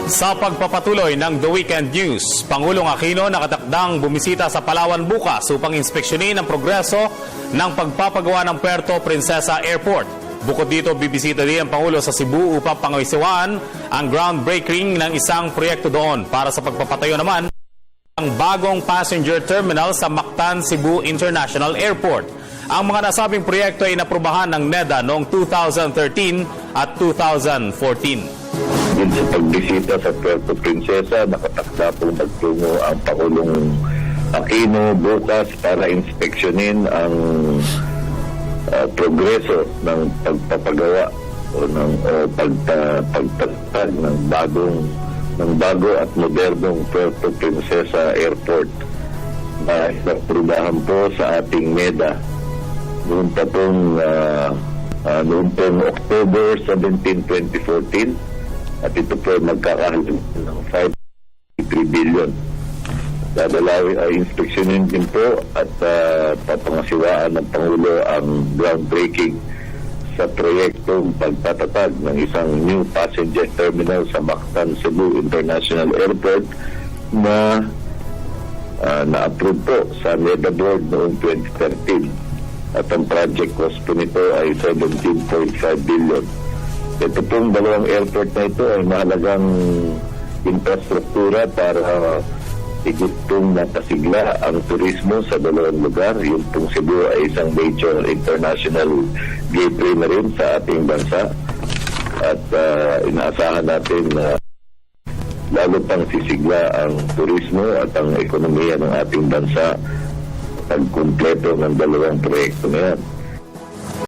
Sa pagpapatuloy ng The Weekend News, Pangulong Aquino nakatakdang bumisita sa Palawan bukas upang inspeksyonin ang progreso ng pagpapagawa ng Puerto Princesa Airport. Bukod dito, bibisita din ang Pangulo sa Cebu upang pangisiwaan ang groundbreaking ng isang proyekto doon para sa pagpapatayo naman ng bagong passenger terminal sa Mactan, Cebu International Airport. Ang mga nasabing proyekto ay naprubahan ng NEDA noong 2013 at 2014. Din sa pagbisita sa Puerto Princesa, nakatakda po magtungo ang Pangulong Aquino bukas para inspeksyonin ang progreso ng pagpapagawa o pagtatag ng bago at modernong Puerto Princesa Airport na naprubahan po sa ating NEDA noong October 17, 2014. At ito po magkakahalaga ng 5.3 billion. Dadalawin ay inspeksyonin din po at papangasiwaan ng Pangulo ang groundbreaking sa proyektong pagtatatag ng isang new passenger terminal sa Mactan, Cebu International Airport na na-approve po sa NEDA Board noong 2013. At ang project cost po nito ay 17.5 billion. Ito pong dalawang airport na ito ay mahalagang infrastruktura para higit pong napasigla ang turismo sa dalawang lugar. Yung pong Cebu ay isang major international gateway na rin sa ating bansa. At inaasahan natin na lalo pang sisigla ang turismo at ang ekonomiya ng ating bansa pagkumpleto ng dalawang proyekto na yan.